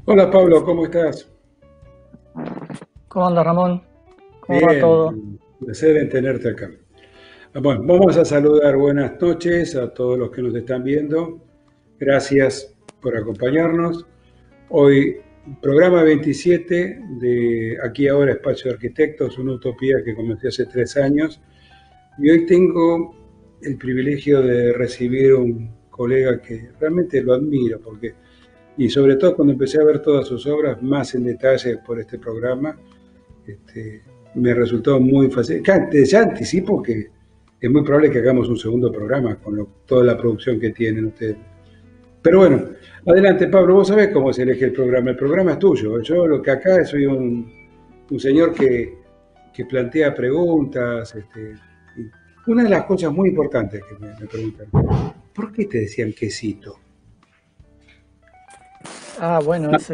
Hola Pablo, ¿cómo estás? ¿Cómo anda, Ramón? ¿Cómo va todo? Bien, placer en tenerte acá. Bueno, vamos a saludar buenas noches a todos los que nos están viendo. Gracias por acompañarnos. Hoy, programa 27 de Aquí Ahora Espacio de Arquitectos, una utopía que comencé hace 3 años. Y hoy tengo el privilegio de recibir un colega que realmente lo admiro, y sobre todo cuando empecé a ver todas sus obras más en detalle por este programa, este, me resultó muy fácil. Ya anticipo que es muy probable que hagamos un segundo programa con toda la producción que tienen ustedes. Pero bueno, adelante Pablo, vos sabés cómo se elige el programa es tuyo. Yo lo que acá soy un señor que plantea preguntas. Y una de las cosas muy importantes que me preguntan, ¿por qué te decían quesito? Ah, bueno, es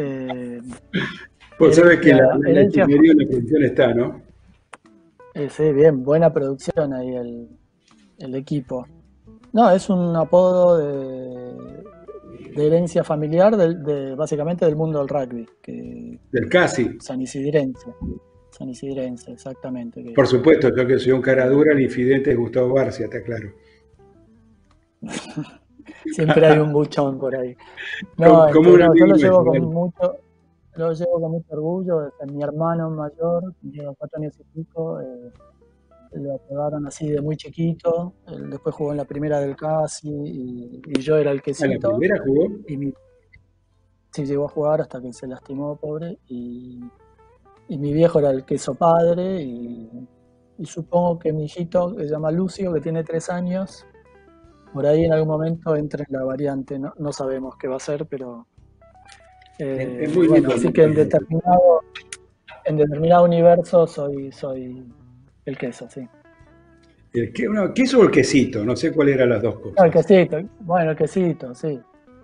Vos sabés que la herencia, ingeniería en la producción está, ¿no? sí, bien, buena producción ahí el equipo. No, es un apodo de herencia familiar básicamente del mundo del rugby, que Del casi. San Isidrense, exactamente. Por supuesto, yo que soy un cara dura, el infidente es Gustavo Barcia, está claro. Siempre hay un buchón por ahí. Como, No, como un no, yo amigo nuestro, ¿vale? lo llevo con mucho orgullo. Mi hermano mayor, lleva 4 años y pico, lo apodaron así de muy chiquito. Él después jugó en la primera del CASI y yo era el A la quesito. primera jugó. Y sí llegó a jugar hasta que se lastimó, pobre. Y mi viejo era el queso padre. Y supongo que mi hijito, que se llama Lucio, que tiene 3 años, por ahí en algún momento entra en la variante. No, no sabemos qué va a ser, pero Es muy bueno, lindo. así que en determinado universo soy el queso, sí. ¿Queso o el quesito? No sé cuál eran las dos No, el cosas. quesito, bueno, el quesito, sí.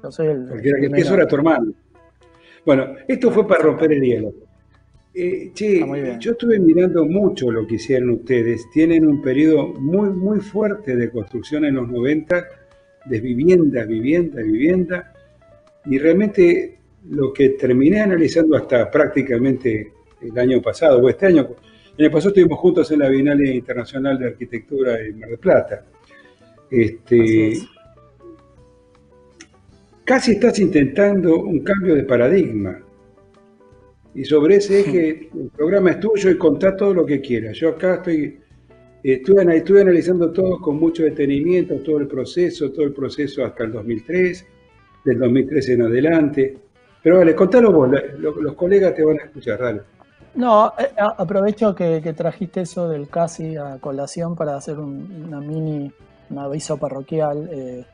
Yo soy Porque el el queso era primero. tu hermano. Bueno, esto Ah, fue para romper el exactamente. hielo. Está muy Yo bien. estuve mirando mucho lo que hicieron ustedes. Tienen un periodo muy, muy fuerte de construcción en los 90, de vivienda, vivienda, vivienda. Y realmente lo que terminé analizando hasta prácticamente el año pasado, o el año pasado estuvimos juntos en la Bienal Internacional de Arquitectura en Mar del Plata. Así Este, es. Casi estás intentando un cambio de paradigma. Y sobre ese eje, el programa es tuyo y contá todo lo que quieras. Yo acá estuve analizando todo con mucho detenimiento, todo el proceso hasta el 2003, del 2003 en adelante. Pero vale, contalo vos, los colegas te van a escuchar, dale. No, aprovecho que trajiste eso del casi a colación para hacer un aviso parroquial.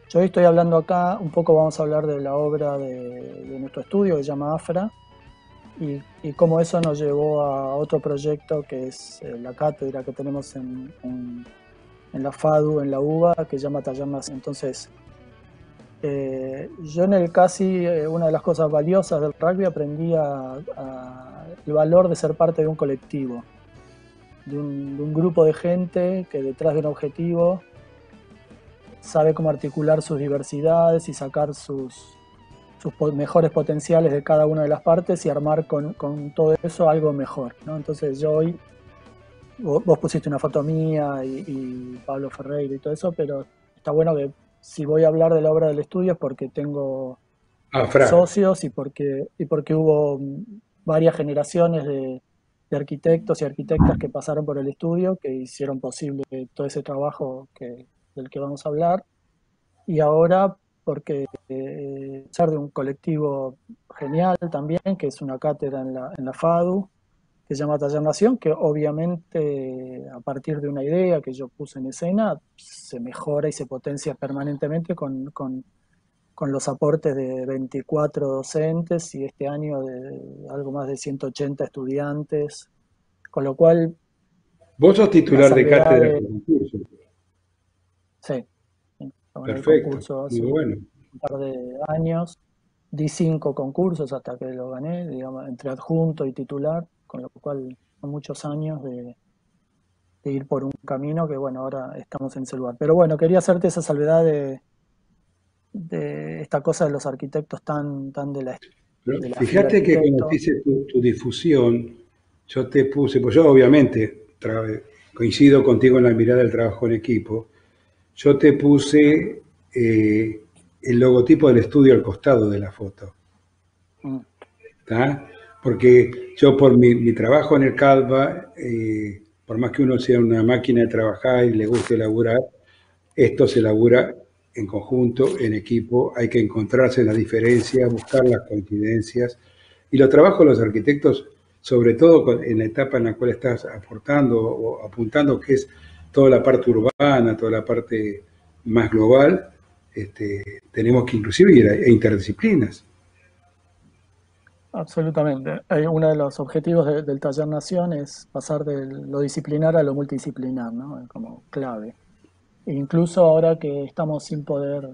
Yo hoy estoy hablando acá, un poco vamos a hablar de la obra de nuestro estudio que se llama AFRA y cómo eso nos llevó a otro proyecto que es la cátedra que tenemos en la FADU, en la UBA, que se llama Taller Nacional. Entonces, yo en el casi, una de las cosas valiosas del rugby aprendí el valor de ser parte de un colectivo, de un grupo de gente que detrás de un objetivo sabe cómo articular sus diversidades y sacar sus mejores potenciales de cada una de las partes y armar con todo eso algo mejor, ¿no? Entonces yo hoy vos pusiste una foto mía y Pablo Ferreira y todo eso, pero está bueno que si voy a hablar de la obra del estudio es porque tengo Ah, Fra. socios y porque hubo varias generaciones de arquitectos y arquitectas que pasaron por el estudio que hicieron posible todo ese trabajo del que vamos a hablar. Y ahora porque ser de un colectivo genial también, que es una cátedra en la FADU, que se llama Taller Nación, que obviamente a partir de una idea que yo puse en escena, se mejora y se potencia permanentemente con los aportes de 24 docentes y este año de algo más de 180 estudiantes, con lo cual Vos sos la titular de salvedad cátedra de, por concurso. sí, en el Perfecto, concurso muy hace bueno. un par de años, di 5 concursos hasta que lo gané, digamos, entre adjunto y titular, con lo cual son muchos años de ir por un camino que, bueno, ahora estamos en ese lugar. Pero bueno, quería hacerte esa salvedad de esta cosa de los arquitectos tan Pero de la fibra fíjate que cuando arquitecto. hice tu difusión, yo te puse, pues yo obviamente coincido contigo en la mirada del trabajo en equipo, yo te puse el logotipo del estudio al costado de la foto. Mm, ¿Tá? Porque yo por mi trabajo en el Calva, por más que uno sea una máquina de trabajar y le guste laburar, esto se labura en conjunto, en equipo, hay que encontrarse en las diferencias, buscar las coincidencias. Y los trabajos de los arquitectos, sobre todo en la etapa en la cual estás aportando o apuntando, que es toda la parte urbana, toda la parte más global, tenemos que inclusive ir a interdisciplinas. absolutamente. Uno de los objetivos del Taller Nación es pasar de lo disciplinar a lo multidisciplinar, ¿no? Es como clave. E incluso ahora que estamos sin poder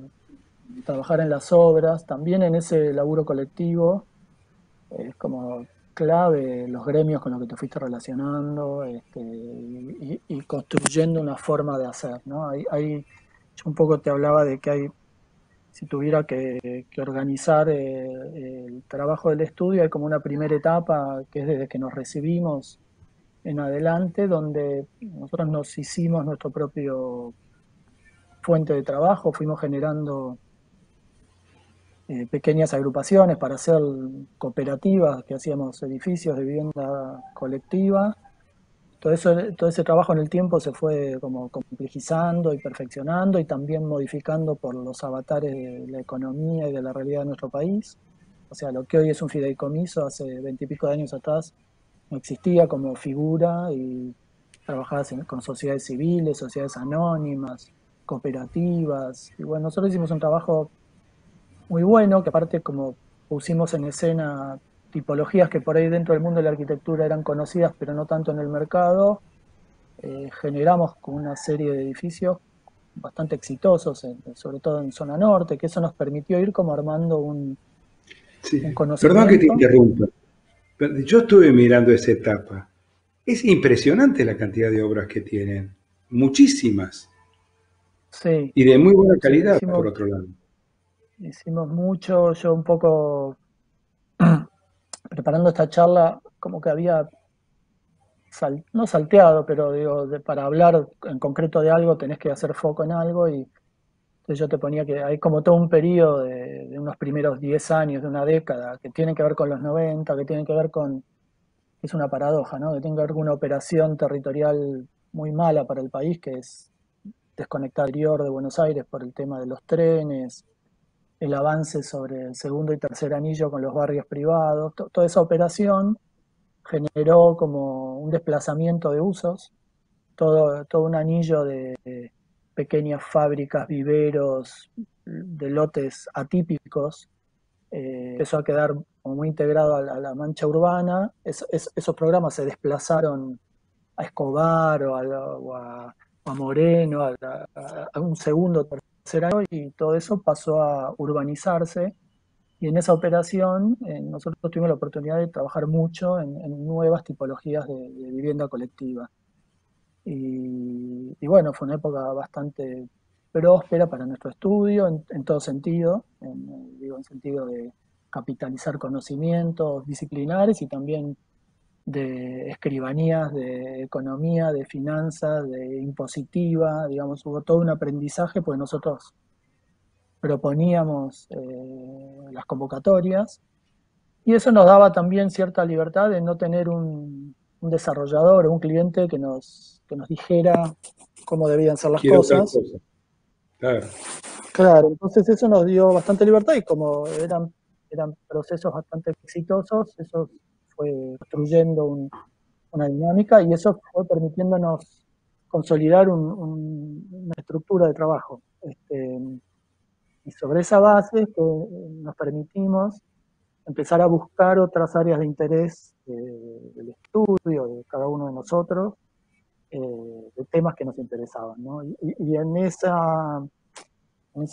trabajar en las obras, también en ese laburo colectivo, es como clave los gremios con los que te fuiste relacionando y construyendo una forma de hacer, ¿no? Yo un poco te hablaba de que si tuviera que organizar el trabajo del estudio, hay como una primera etapa que es desde que nos recibimos en adelante, donde nosotros nos hicimos nuestro propio fuente de trabajo, fuimos generando pequeñas agrupaciones para hacer cooperativas, que hacíamos edificios de vivienda colectiva. Todo ese trabajo en el tiempo se fue como complejizando y perfeccionando y también modificando por los avatares de la economía y de la realidad de nuestro país. O sea, lo que hoy es un fideicomiso, hace 20 y pico de años atrás no existía como figura y trabajabas con sociedades civiles, sociedades anónimas, cooperativas. Y bueno, nosotros hicimos un trabajo muy bueno, que aparte como pusimos en escena tipologías que por ahí dentro del mundo de la arquitectura eran conocidas, pero no tanto en el mercado, generamos con una serie de edificios bastante exitosos, sobre todo en zona norte, que eso nos permitió ir como armando Sí. un Perdón que te conocimiento. interrumpa. Pero yo estuve mirando esa etapa. Es impresionante la cantidad de obras que tienen. Muchísimas. Sí, Y de muy buena sí, calidad, por otro lado. hicimos mucho, yo un poco preparando esta charla, como que había no salteado, pero digo, para hablar en concreto de algo tenés que hacer foco en algo y entonces yo te ponía que hay como todo un periodo de unos primeros 10 años, de una década, que tienen que ver con los 90, que tienen que ver es una paradoja, ¿no? Que tienen que ver con una operación territorial muy mala para el país, que es desconectar el interior de Buenos Aires por el tema de los trenes, el avance sobre el segundo y tercer anillo con los barrios privados, toda esa operación generó como un desplazamiento de usos, todo un anillo de pequeñas fábricas, viveros, de lotes atípicos, empezó a quedar como muy integrado a la mancha urbana. Esos programas se desplazaron a Escobar o a Moreno, a un segundo, tercer año, y todo eso pasó a urbanizarse. Y en esa operación nosotros tuvimos la oportunidad de trabajar mucho en nuevas tipologías de vivienda colectiva. Y bueno, fue una época bastante próspera para nuestro estudio en todo sentido, digo, en sentido de capitalizar conocimientos disciplinares y también de escribanías, de economía, de finanzas, de impositiva, digamos, hubo todo un aprendizaje, pues nosotros proponíamos las convocatorias y eso nos daba también cierta libertad de no tener un desarrollador o un cliente que nos dijera cómo debían ser las Quiero tal cosas. cosa. Claro. Claro, entonces eso nos dio bastante libertad y como eran procesos bastante exitosos, eso fue construyendo una dinámica y eso fue permitiéndonos consolidar una estructura de trabajo. Y sobre esa base que nos permitimos empezar a buscar otras áreas de interés del estudio de cada uno de nosotros, de temas que nos interesaban, ¿no? Y en esa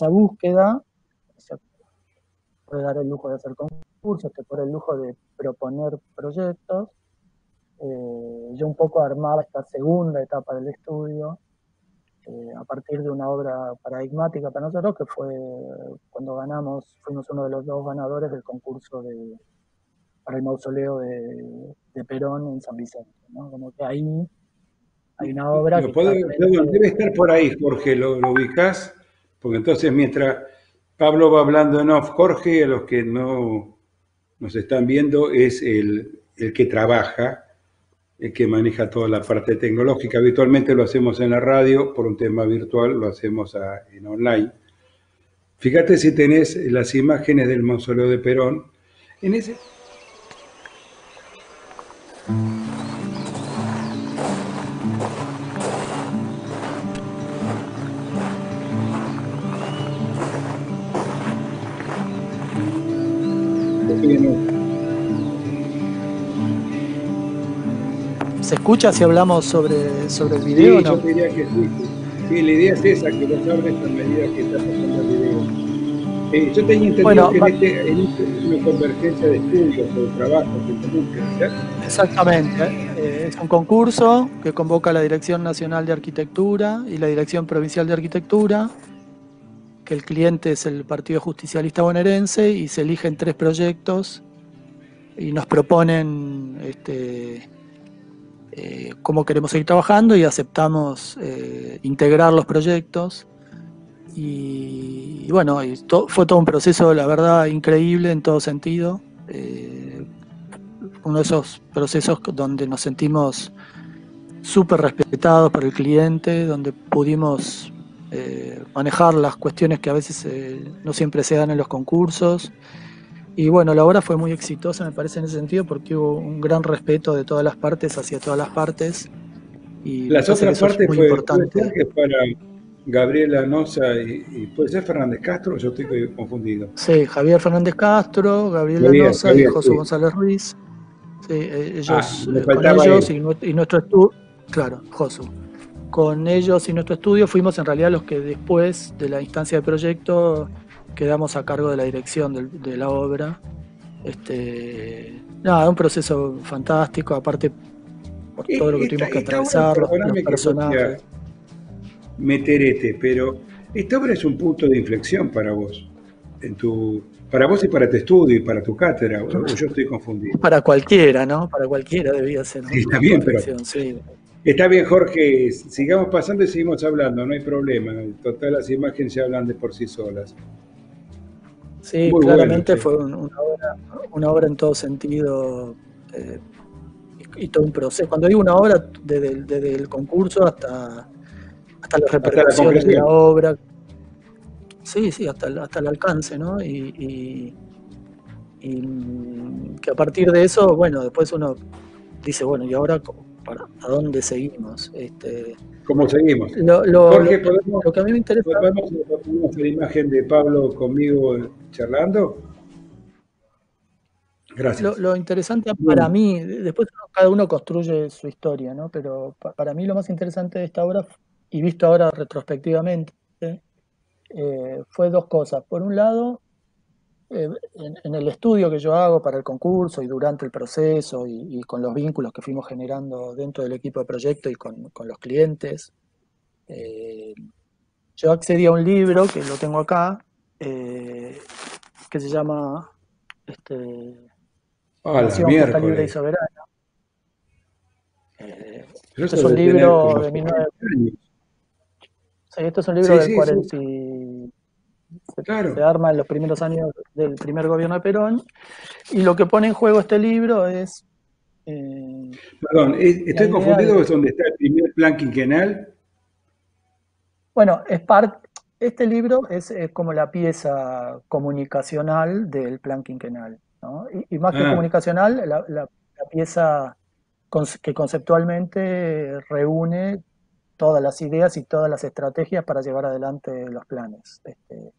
búsqueda se puede dar el lujo de hacer concursos, te puede dar el lujo de proponer proyectos. Yo un poco armaba esta segunda etapa del estudio a partir de una obra paradigmática para nosotros, que fue cuando fuimos uno de los 2 ganadores del concurso para el mausoleo de Perón en San Vicente, ¿no? Como que ahí hay una obra que está Debe estar por ahí, Jorge, lo ubicás, porque entonces mientras Pablo va hablando en off, Jorge, a los que no nos están viendo, es el que trabaja, el que maneja toda la parte tecnológica. Habitualmente lo hacemos en la radio, por un tema virtual lo hacemos en online. Fíjate si tenés las imágenes del mausoleo de Perón. En ese... ¿Se escucha si hablamos sobre el video? Sí, ¿no? yo diría que sí. Sí, la idea es esa, que lo sabes a medida que está pasando el video. Yo tenía entendido que en este es una convergencia de estudios o de trabajos en común, ¿verdad? Exactamente. Es un concurso que convoca la Dirección Nacional de Arquitectura y la Dirección Provincial de Arquitectura, que el cliente es el Partido Justicialista Bonaerense y se eligen 3 proyectos y nos proponen cómo queremos seguir trabajando y aceptamos integrar los proyectos. Y bueno, fue todo un proceso, la verdad, increíble en todo sentido. Uno de esos procesos donde nos sentimos súper respetados por el cliente, donde pudimos manejar las cuestiones que a veces no siempre se dan en los concursos. Y bueno, la obra fue muy exitosa, me parece, en ese sentido, porque hubo un gran respeto de todas las partes hacia todas las partes. Y las otras partes muy puede importante. ser que para Gabriela Noza y puede ser Fernández Castro, yo estoy confundido. Sí, Javier Fernández Castro, Gabriela Noza y José González Ruiz. Sí, ellos, con ellos y nuestro estudio, claro, Josu. Con ellos y nuestro estudio fuimos en realidad los que después de la instancia de proyecto quedamos a cargo de la dirección de la obra. Nada, un proceso fantástico, aparte por todo lo que tuvimos que atravesar, los personajes. Meter pero esta obra es un punto de inflexión para vos, para vos y para tu estudio y para tu cátedra, o yo estoy confundido. Para cualquiera, ¿no? Para cualquiera debía ser. Sí, está bien, pero sí. Está bien, Jorge, sigamos pasando y seguimos hablando, no hay problema. En total, las imágenes se hablan de por sí solas. Sí, muy claramente bueno, sí. Fue una obra en todo sentido y todo un proceso. Cuando digo una obra, desde el concurso hasta las repercusiones de la obra. Sí, hasta el alcance, ¿no? Y que a partir de eso, bueno, después uno dice, bueno, ¿y ahora a dónde seguimos? ¿Cómo seguimos? Jorge, lo que a mí me interesa... ¿Podemos la imagen de Pablo conmigo charlando? Gracias. Lo interesante para mí, después cada uno construye su historia, ¿no? Pero para mí lo más interesante de esta obra, y visto ahora retrospectivamente, fue 2 cosas. Por un lado, en el estudio que yo hago para el concurso y durante el proceso y con los vínculos que fuimos generando dentro del equipo de proyecto y con los clientes, yo accedí a un libro que lo tengo acá, que se llama Nación Justa, Libre y Soberana. Pero Este eso es un debe tener libro como de 19... 50 años. Sí, este es un libro Sí, del sí, sí, 40 se claro. arma en los primeros años del primer gobierno de Perón, y lo que pone en juego este libro es eh, Perdón, la estoy idea confundido, de, es donde está el primer plan quinquenal. bueno, este libro es como la pieza comunicacional del plan quinquenal, ¿no? Y más que Ah, comunicacional, la pieza que conceptualmente reúne todas las ideas y todas las estrategias para llevar adelante los planes.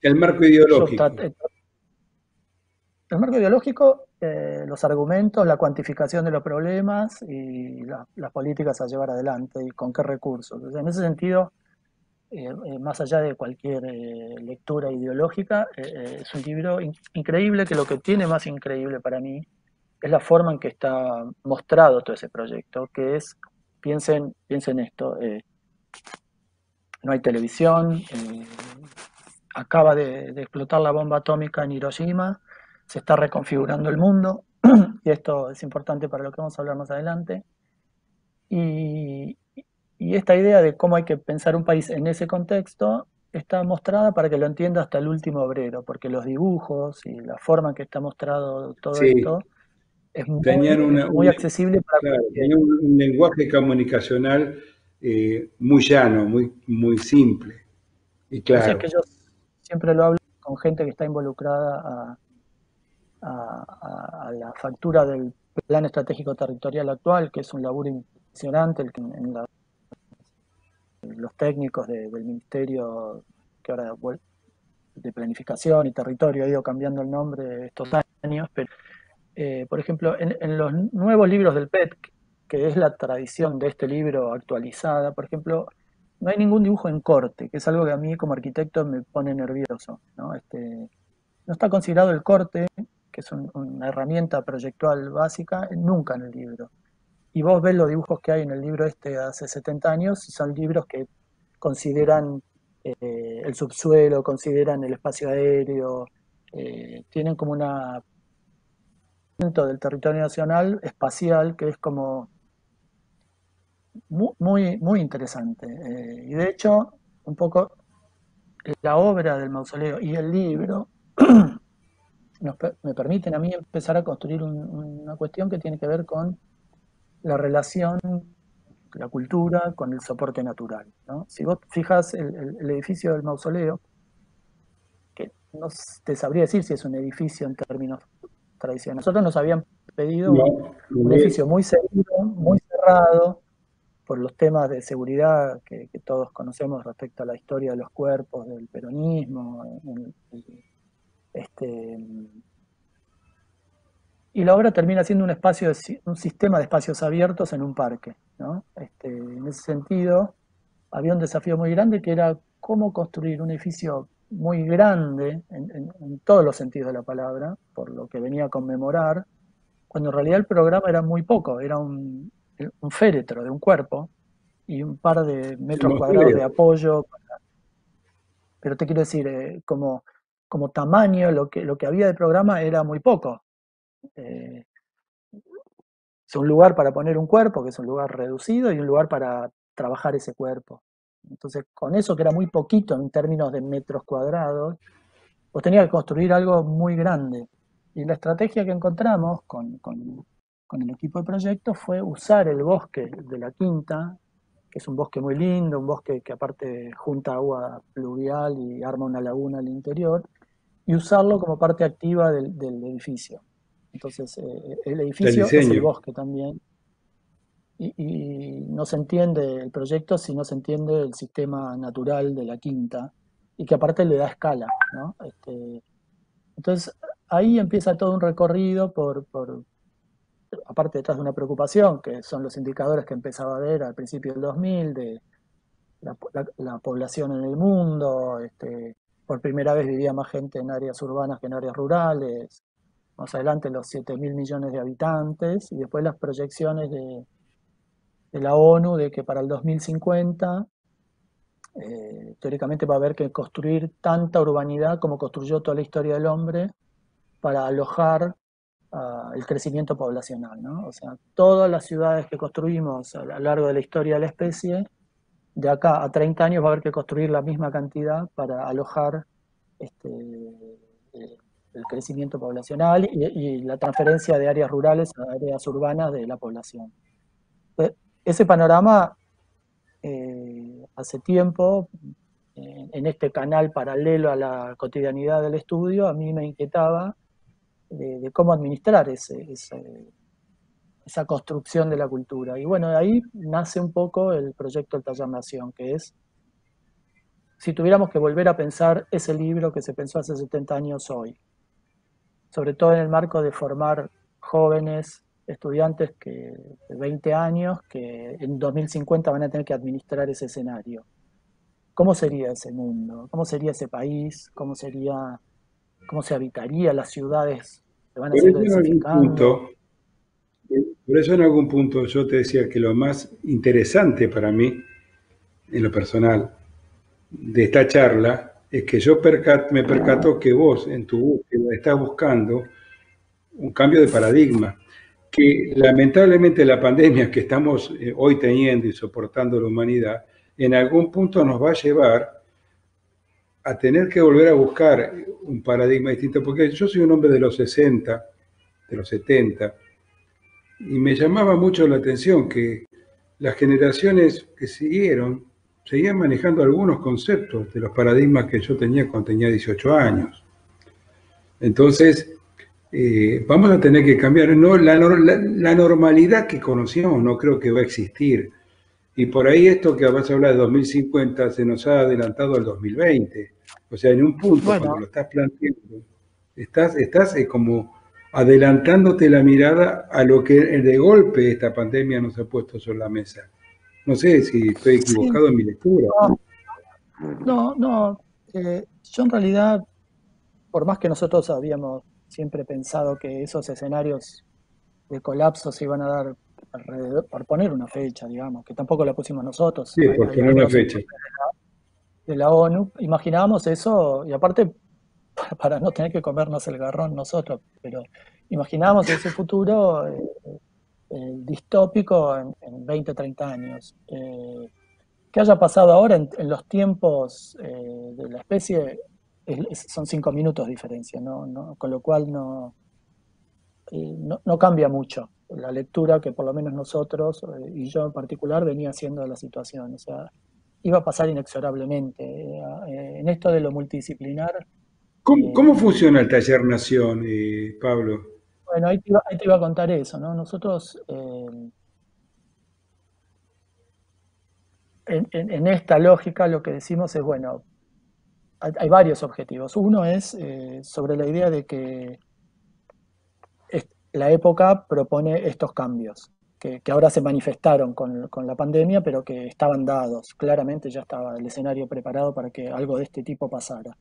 el marco Yo ideológico. traté, el marco ideológico, los argumentos, la cuantificación de los problemas y las políticas a llevar adelante y con qué recursos. O sea, en ese sentido, más allá de cualquier lectura ideológica, es un libro increíble, que lo que tiene más increíble para mí es la forma en que está mostrado todo ese proyecto, que es, piensen esto, no hay televisión, acaba de explotar la bomba atómica en Hiroshima, se está reconfigurando el mundo, y esto es importante para lo que vamos a hablar más adelante, y, y esta idea de cómo hay que pensar un país en ese contexto está mostrada para que lo entienda hasta el último obrero, porque los dibujos y la forma en que está mostrado todo Sí, esto es tenían muy accesible para claro, cualquiera. tenían un lenguaje comunicacional muy llano, muy simple y Por eso es claro. que yo siempre lo hablo con gente que está involucrada a la factura del Plan Estratégico Territorial actual, que es un laburo impresionante, el que los técnicos del Ministerio, que ahora de Planificación y Territorio ha ido cambiando el nombre estos años, pero por ejemplo, en los nuevos libros del PET, que es la tradición de este libro actualizada, por ejemplo, no hay ningún dibujo en corte, que es algo que a mí como arquitecto me pone nervioso, ¿no? No está considerado el corte, que es una herramienta proyectual básica, nunca en el libro. Y vos ves los dibujos que hay en el libro este hace 70 años, y son libros que consideran el subsuelo, consideran el espacio aéreo, tienen como una del territorio nacional espacial que es como muy interesante. Y de hecho, un poco la obra del mausoleo y el libro me permiten a mí empezar a construir una cuestión que tiene que ver con la relación, la cultura con el soporte natural, ¿no? Si vos fijas el edificio del mausoleo, que no te sabría decir si es un edificio en términos tradicionales. Nosotros nos habían pedido No, un no edificio es. muy seguro, muy cerrado, por los temas de seguridad que todos conocemos respecto a la historia de los cuerpos, del peronismo, este, y la obra termina siendo un espacio, un sistema de espacios abiertos en un parque, ¿no? En ese sentido, había un desafío muy grande que era cómo construir un edificio muy grande en todos los sentidos de la palabra, por lo que venía a conmemorar, cuando en realidad el programa era muy poco, era un féretro de un cuerpo y un par de El metros cuadrados de mausoleo. apoyo, pero te quiero decir, como tamaño, lo que había de programa era muy poco. Eh, es un lugar para poner un cuerpo, que es un lugar reducido, y un lugar para trabajar ese cuerpo. Entonces, con eso que era muy poquito en términos de metros cuadrados, pues tenía que construir algo muy grande. Y la estrategia que encontramos con el equipo de proyecto fue usar el bosque de la quinta, que es un bosque muy lindo, un bosque que aparte junta agua pluvial y arma una laguna al interior, y usarlo como parte activa del edificio. Entonces, el Del edificio es el diseño. bosque también, y no se entiende el proyecto si no se entiende el sistema natural de la quinta, y que aparte le da escala, ¿no? Entonces, ahí empieza todo un recorrido aparte detrás de una preocupación, que son los indicadores que empezaba a ver al principio del 2000, de la población en el mundo, por primera vez vivía más gente en áreas urbanas que en áreas rurales, más adelante los 7.000 millones de habitantes, y después las proyecciones de la ONU de que para el 2050 teóricamente va a haber que construir tanta urbanidad como construyó toda la historia del hombre para alojar el crecimiento poblacional, ¿no? O sea, todas las ciudades que construimos a lo largo de la historia de la especie, de acá a 30 años va a haber que construir la misma cantidad para alojar el crecimiento poblacional y la transferencia de áreas rurales a áreas urbanas de la población. Ese panorama, hace tiempo, en este canal paralelo a la cotidianidad del estudio, a mí me inquietaba de cómo administrar esa construcción de la cultura. Y bueno, de ahí nace un poco el proyecto El Taller Nación, que es, si tuviéramos que volver a pensar ese libro que se pensó hace 70 años hoy, sobre todo en el marco de formar jóvenes estudiantes de 20 años que en 2050 van a tener que administrar ese escenario. ¿Cómo sería ese mundo? ¿Cómo sería ese país? ¿Cómo se habitaría? Las ciudades se van a Por seguir eso en algún densificando. punto, por eso en algún punto yo te decía que lo más interesante para mí, en lo personal, de esta charla, es que yo me percato que vos en tu búsqueda estás buscando un cambio de paradigma, que lamentablemente la pandemia que estamos hoy teniendo y soportando la humanidad, en algún punto nos va a llevar a tener que volver a buscar un paradigma distinto, porque yo soy un hombre de los 60, de los 70, y me llamaba mucho la atención que las generaciones que siguieron seguían manejando algunos conceptos de los paradigmas que yo tenía cuando tenía 18 años. Entonces, vamos a tener que cambiar. No, la normalidad que conocíamos no creo que va a existir. Y por ahí esto que vas a hablar de 2050 se nos ha adelantado al 2020. O sea, en un punto, cuando Bueno, lo estás planteando, estás como adelantándote la mirada a lo que de golpe esta pandemia nos ha puesto sobre la mesa. No sé si estoy sí, equivocado en mi lectura. no. Yo en realidad, por más que nosotros habíamos siempre pensado que esos escenarios de colapso se iban a dar alrededor, por poner una fecha, digamos, que tampoco la pusimos nosotros, Sí, por hay poner una algunos fecha. informes de la ONU, imaginábamos eso, y aparte para no tener que comernos el garrón nosotros, pero imaginábamos ese futuro distópico en 20, 30 años. ¿Qué haya pasado ahora en los tiempos de la especie? Son 5 minutos de diferencia, con lo cual no cambia mucho la lectura que por lo menos nosotros, y yo en particular, venía haciendo de la situación. O sea, iba a pasar inexorablemente. En esto de lo multidisciplinar, ¿Cómo eh, funciona el Taller Nación, Pablo? bueno, ahí te iba a contar eso, ¿no? Nosotros, en esta lógica, lo que decimos es, bueno, hay varios objetivos. Uno es sobre la idea de que la época propone estos cambios, que ahora se manifestaron con la pandemia, pero que estaban dados. Claramente ya estaba el escenario preparado para que algo de este tipo pasara.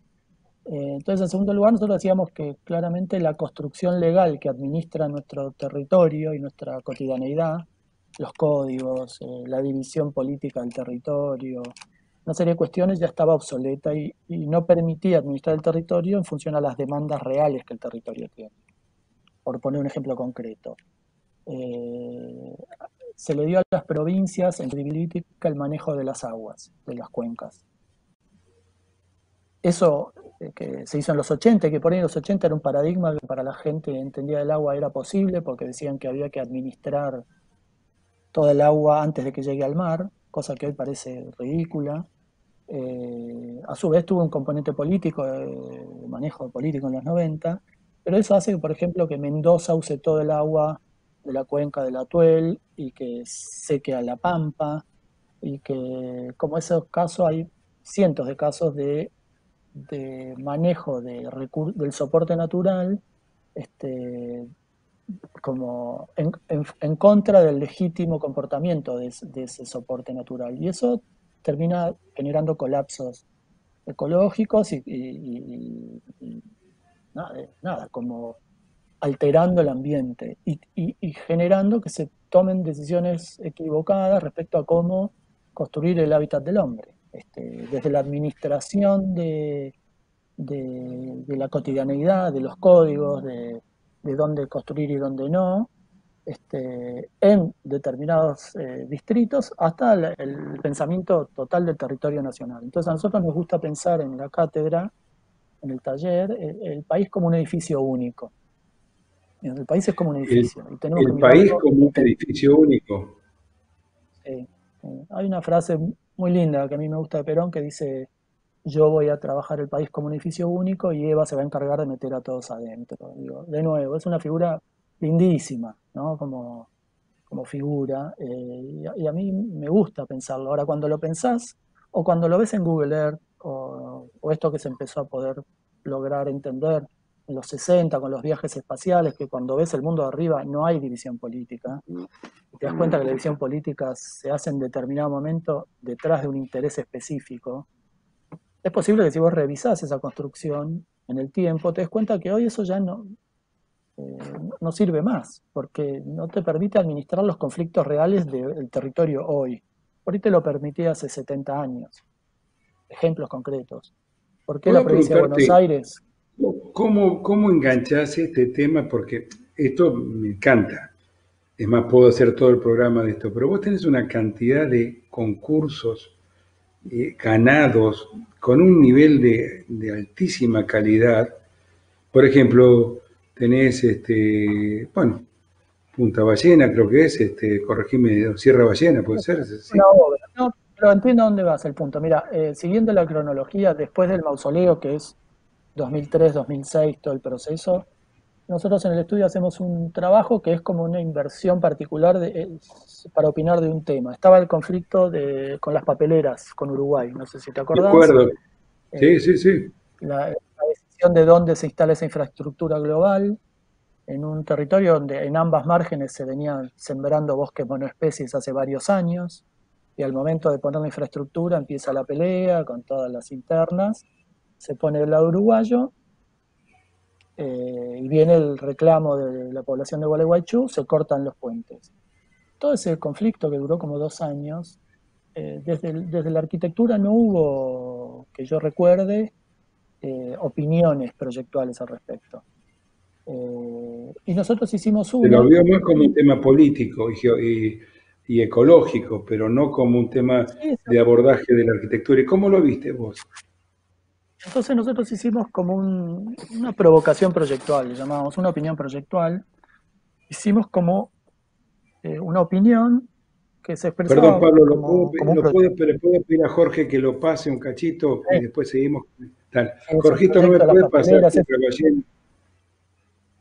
Entonces, en segundo lugar, nosotros decíamos que claramente la construcción legal que administra nuestro territorio y nuestra cotidianeidad, los códigos, la división política del territorio, una serie de cuestiones ya estaba obsoleta y no permitía administrar el territorio en función a las demandas reales que el territorio tiene. Por poner un ejemplo concreto, eh, se le dio a las provincias en política el manejo de las aguas, de las cuencas. Eso que se hizo en los 80, que por ahí en los 80 era un paradigma que para la gente entendía del agua era posible, porque decían que había que administrar toda el agua antes de que llegue al mar, cosa que hoy parece ridícula. A su vez tuvo un componente político, de manejo político en los 90, pero eso hace, por ejemplo, que Mendoza use todo el agua de la cuenca del Atuel y que seque a la Pampa, y que como esos casos hay cientos de casos de manejo del soporte natural, este, como en contra del legítimo comportamiento de ese soporte natural. Y eso termina generando colapsos ecológicos y nada, como alterando el ambiente y generando que se tomen decisiones equivocadas respecto a cómo construir el hábitat del hombre. Desde la administración de la cotidianeidad, de los códigos, de dónde construir y dónde no, en determinados distritos, hasta el pensamiento total del territorio nacional. Entonces a nosotros nos gusta pensar en la cátedra, en el taller, el país como un edificio único. El país es como un El, edificio y tenemos que el país mirarlo como un entero. edificio único. Hay una frase muy linda que a mí me gusta de Perón que dice: yo voy a trabajar el país como un edificio único y Eva se va a encargar de meter a todos adentro. Digo, de nuevo, es una figura lindísima, ¿no? Como figura, y a mí me gusta pensarlo. Ahora, cuando lo pensás, o cuando lo ves en Google Earth, o esto que se empezó a poder lograr entender en los 60 con los viajes espaciales, que cuando ves el mundo de arriba no hay división política, y te das cuenta que la división política se hace en determinado momento detrás de un interés específico. Es posible que si vos revisás esa construcción en el tiempo, te des cuenta que hoy eso ya no sirve más, porque no te permite administrar los conflictos reales del territorio hoy. Por ahí te lo permitía hace 70 años. Ejemplos concretos. ¿Por qué la Puedo provincia de Buenos preguntarte, Aires? ¿cómo enganchás este tema? Porque esto me encanta. Es más, puedo hacer todo el programa de esto, pero vos tenés una cantidad de concursos ganados con un nivel de altísima calidad. Por ejemplo, tenés, bueno, Punta Ballena, creo que es, corregime, Sierra Ballena, puede ser, ¿sí? Una obra. No, pero entiendo a dónde vas el punto. Mira, siguiendo la cronología, después del mausoleo, que es 2003-2006, todo el proceso, nosotros en el estudio hacemos un trabajo que es como una inversión particular para opinar de un tema. Estaba el conflicto con las papeleras con Uruguay, no sé si te De acordás. acuerdo. Eh, Sí, sí, sí. la decisión de dónde se instala esa infraestructura global en un territorio donde en ambas márgenes se venían sembrando bosques monoespecies hace varios años, y al momento de poner la infraestructura empieza la pelea con todas las internas, se pone del lado uruguayo, y viene el reclamo de la población de Gualeguaychú, se cortan los puentes. Todo ese conflicto que duró como 2 años, desde la arquitectura no hubo, que yo recuerde, opiniones proyectuales al respecto. Y nosotros hicimos Se lo una. vio más como un tema político y ecológico, pero no como un tema Sí, de abordaje de la arquitectura. ¿Y cómo lo viste vos? entonces nosotros hicimos como una provocación proyectual, le llamamos una opinión proyectual. Hicimos como una opinión que se Perdón, expresaba Pablo, como un proyecto. le puedo pedir a Jorge que lo pase un cachito y después seguimos. Tal. Es el Jorgito, ¿no me proyecto de las puede pasar papeleras, Sierra Ballena?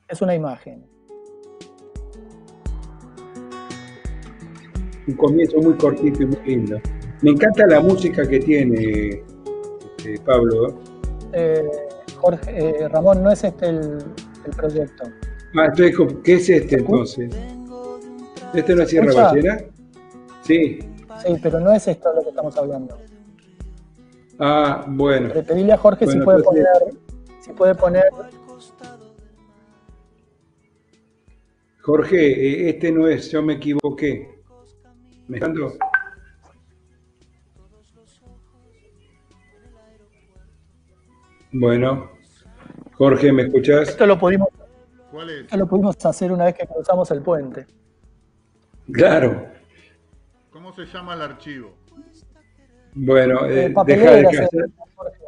es una imagen. Un comienzo muy cortito y muy lindo. Me encanta la música que tiene Pablo. Eh, Jorge, Ramón, no es este el proyecto. Ah, entonces, ¿qué es ¿Se este escucha? entonces? ¿Este no ¿Se es Sierra escucha? Ballena? Sí. Sí, pero no es esto de lo que estamos hablando. Ah, bueno. Pedirle a Jorge Bueno, entonces, si puede poner. Jorge, este no es, yo me equivoqué. ¿Me ando? Bueno, Jorge, ¿me escuchás? Esto lo pudimos, ¿Cuál es? esto lo pudimos hacer una vez que cruzamos el puente. Claro. ¿Cómo se llama el archivo? Bueno, deja de Papeleras, hacer. Jorge.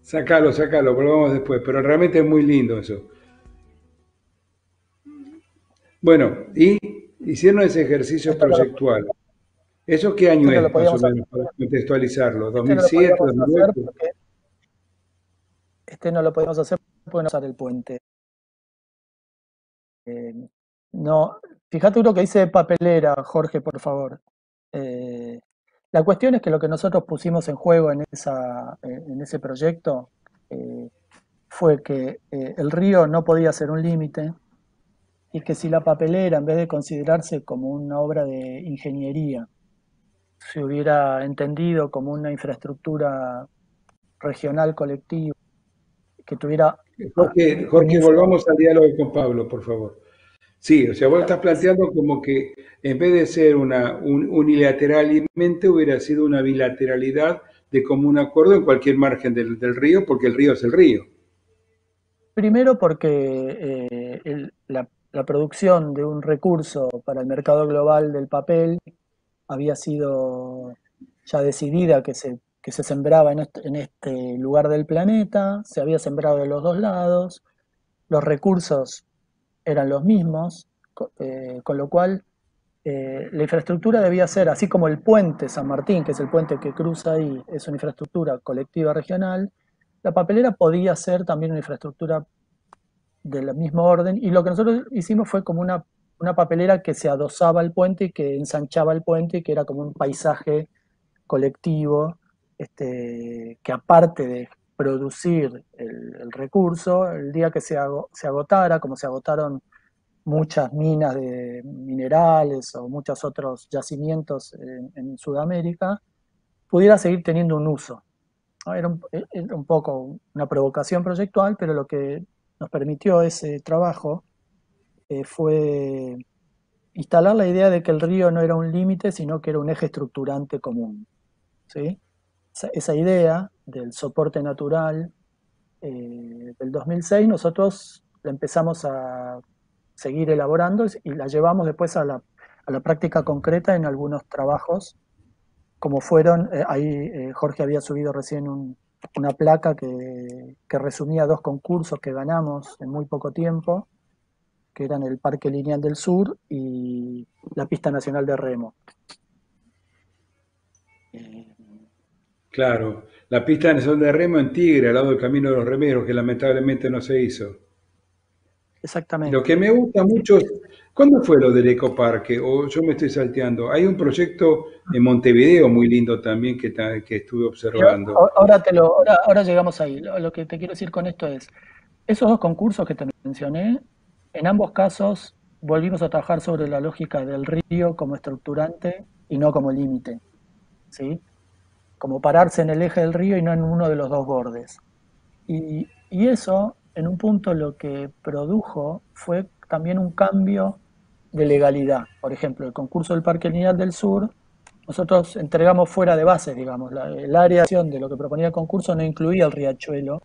Sácalo, volvamos después, pero realmente es muy lindo eso. Bueno, y hicieron ese ejercicio Esto no lo, proyectual. ¿Eso qué este año no lo es, más o podíamos hacer. menos, para contextualizarlo? Este no lo ¿2007, podíamos hacer 2008? porque no podemos usar el puente. No, fíjate uno que dice papelera, Jorge, por favor. Eh, la cuestión es que lo que nosotros pusimos en juego en ese proyecto, eh, fue que el río no podía ser un límite, y que si la papelera, en vez de considerarse como una obra de ingeniería, se hubiera entendido como una infraestructura regional colectiva que tuviera un Jorge, uso. volvamos al diálogo con Pablo, por favor. Sí, o sea, vos estás planteando como que en vez de ser unilateralmente hubiera sido una bilateralidad de común acuerdo en cualquier margen del río, porque el río es el río. Primero porque la producción de un recurso para el mercado global del papel había sido ya decidida que se sembraba en este lugar del planeta, se había sembrado de los dos lados, los recursos eran los mismos, con lo cual la infraestructura debía ser, así como el puente San Martín, que es el puente que cruza ahí, es una infraestructura colectiva regional, la papelera podía ser también una infraestructura del mismo orden, y lo que nosotros hicimos fue como una papelera que se adosaba al puente y que ensanchaba el puente y que era como un paisaje colectivo, que aparte de producir el recurso, el día que se agotara, como se agotaron muchas minas de minerales o muchos otros yacimientos en Sudamérica, pudiera seguir teniendo un uso. ¿No? Era un poco una provocación proyectual, pero lo que nos permitió ese trabajo fue instalar la idea de que el río no era un límite, sino que era un eje estructurante común. ¿Sí? Esa idea del soporte natural del 2006 nosotros la empezamos a seguir elaborando y la llevamos después a la práctica concreta en algunos trabajos, como fueron, ahí Jorge había subido recién una placa que resumía dos concursos que ganamos en muy poco tiempo, que eran el Parque Lineal del Sur y la Pista Nacional de Remo. Eh, Claro, la pista de Nacional de Remo en Tigre, al lado del Camino de los Remeros, que lamentablemente no se hizo. Lo que Exactamente. me gusta mucho, ¿cuándo fue lo del ecoparque? O yo me estoy salteando. Hay un proyecto en Montevideo muy lindo también que estuve observando. Ahora llegamos ahí. Lo que te quiero decir con esto es, esos dos concursos que te mencioné, en ambos casos volvimos a trabajar sobre la lógica del río como estructurante y no como límite, ¿sí? Como pararse en el eje del río y no en uno de los dos bordes. Y eso, en un punto, lo que produjo fue también un cambio de legalidad. Por ejemplo, el concurso del Parque Lineal del Sur, nosotros entregamos fuera de bases, digamos. El área de acción de lo que proponía el concurso no incluía el riachuelo,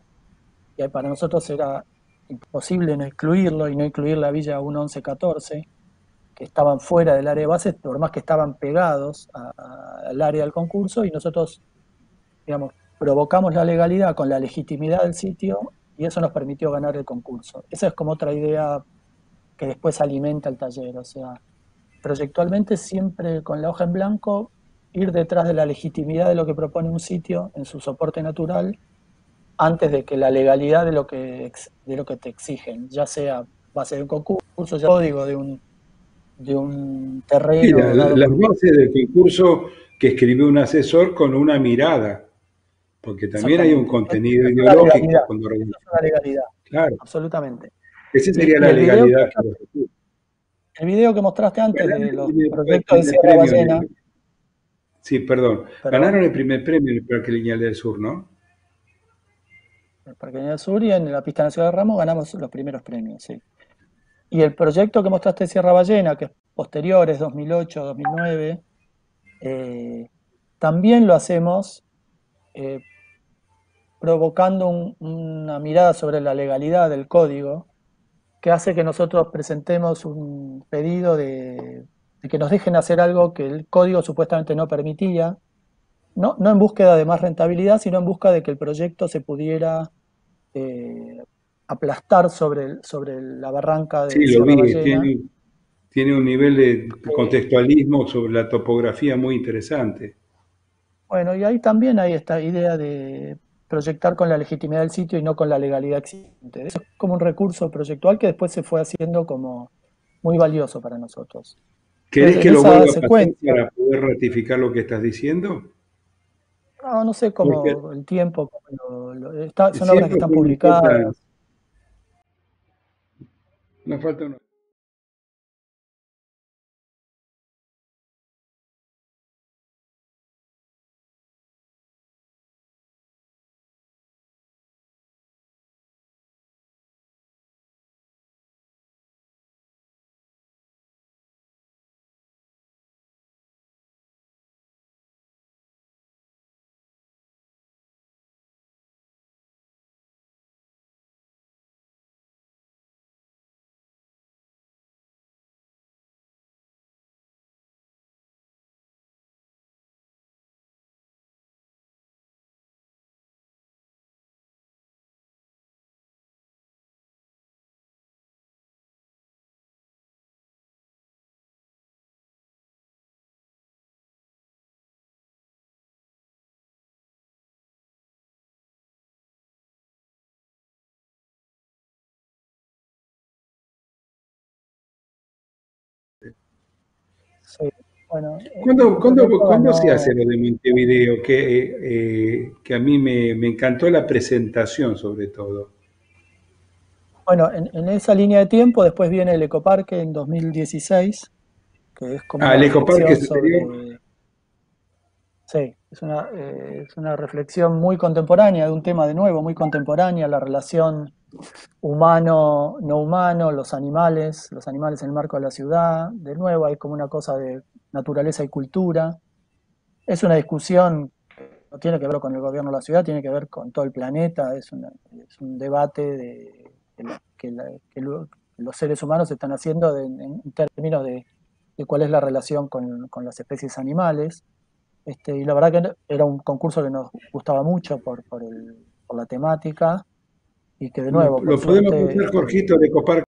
y para nosotros era imposible no incluirlo y no incluir la Villa 1114, que estaban fuera del área de bases, por más que estaban pegados al área del concurso, y nosotros, digamos, provocamos la legalidad con la legitimidad del sitio y eso nos permitió ganar el concurso. Esa es como otra idea que después alimenta el taller, o sea, proyectualmente siempre con la hoja en blanco, ir detrás de la legitimidad de lo que propone un sitio en su soporte natural antes de que la legalidad de lo que te exigen, ya sea base de un concurso, ya código de un Sí, terreno dado las por un... bases del concurso que escribió un asesor con una mirada, porque también hay un Exactamente. contenido Es una ideológico legalidad. cuando... Eso es una legalidad, Claro, absolutamente. esa sería Y la legalidad filosófica. el video que mostraste antes Ganaron de el los el proyectos de primer Sierra premio Ballena, sí, perdón. perdón, Ganaron el primer premio en el Parque Lineal del Sur, ¿no? en el Parque del Sur y en la pista nacional de Ramos ganamos los primeros premios, sí. Y el proyecto que mostraste de Sierra Ballena, que es posterior, es 2008, 2009, eh, también lo hacemos eh, provocando una mirada sobre la legalidad del código, que hace que nosotros presentemos un pedido de que nos dejen hacer algo que el código supuestamente no permitía, no en búsqueda de más rentabilidad, sino en busca de que el proyecto se pudiera eh, aplastar sobre la barranca Sí, de lo Sierra vi. Ballena. Tiene un nivel de Eh, contextualismo sobre la topografía muy interesante. bueno, y ahí también hay esta idea de proyectar con la legitimidad del sitio y no con la legalidad existente. Eso es como un recurso proyectual que después se fue haciendo como muy valioso para nosotros. ¿Querés En que lo esa vuelva a pasar secuencia, para poder ratificar lo que estás diciendo? no sé Porque cómo el tiempo, son obras que siempre están fue una cosa, publicadas. nos falta una Sí, bueno, ¿Cuándo se hace lo de Montevideo? Que a mí me encantó la presentación sobre todo. bueno, en esa línea de tiempo después viene el Ecoparque en 2016, que es como Ah, una el Ecoparque reflexión sucedió. sobre, sí, es una reflexión muy contemporánea de un tema de nuevo, muy contemporánea, la relación humano-no humano, los animales en el marco de la ciudad, de nuevo hay como una cosa de naturaleza y cultura. Es una discusión que no tiene que ver con el gobierno de la ciudad, tiene que ver con todo el planeta, es un debate que los seres humanos están haciendo en términos de cuál es la relación con las especies animales. Y la verdad que era un concurso que nos gustaba mucho por la temática y que de nuevo, por Lo podemos suerte, pasar, Jorgito, el Ecoparque.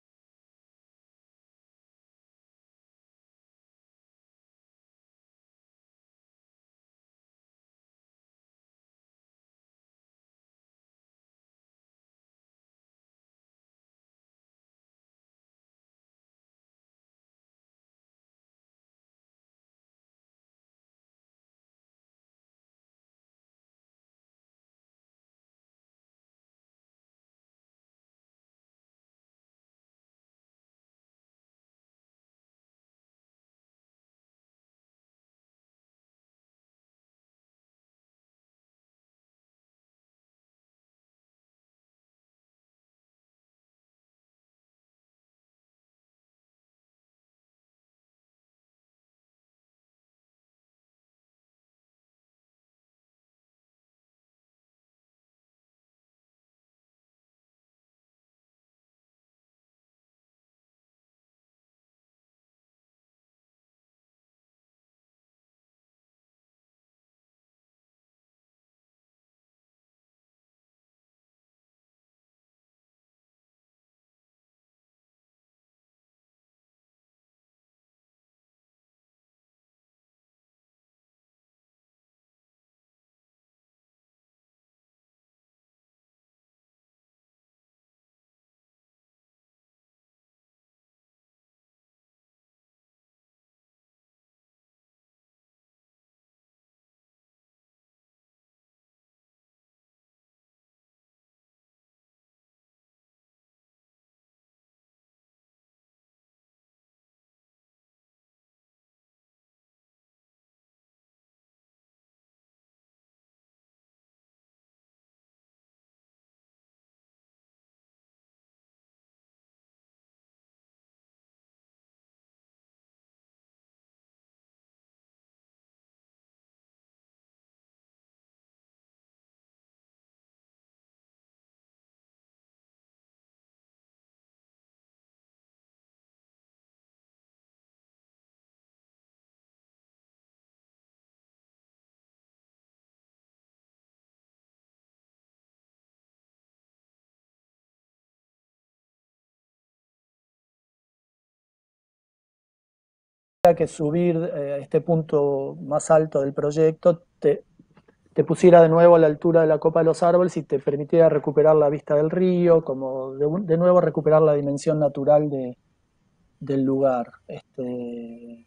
Que subir a este punto más alto del proyecto te pusiera de nuevo a la altura de la copa de los árboles y te permitiera recuperar la vista del río, como de nuevo recuperar la dimensión natural del lugar. Eh,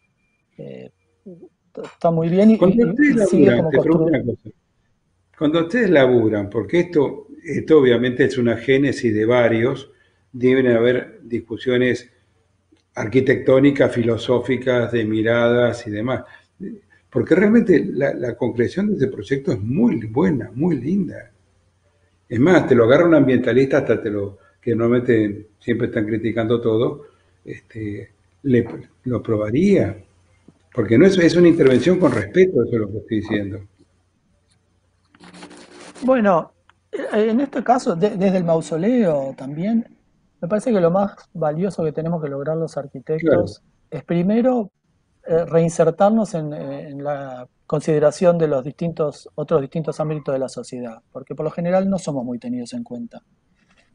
Está muy bien Cuando ustedes y sigue laburan, como te pregunto construir. una cosa. Cuando ustedes laburan, porque esto obviamente es una génesis de varios, deben haber discusiones arquitectónicas, filosóficas, de miradas y demás. Porque realmente la concreción de este proyecto es muy buena, muy linda. Es más, te lo agarra un ambientalista, que normalmente siempre están criticando todo, este, le, lo probaría. Porque no es una intervención con respeto, eso es lo que estoy diciendo. Bueno, en este caso, desde el mausoleo también, me parece que lo más valioso que tenemos que lograr los Claro, arquitectos es primero reinsertarnos en la consideración de los otros distintos ámbitos de la sociedad, porque por lo general no somos muy tenidos en cuenta.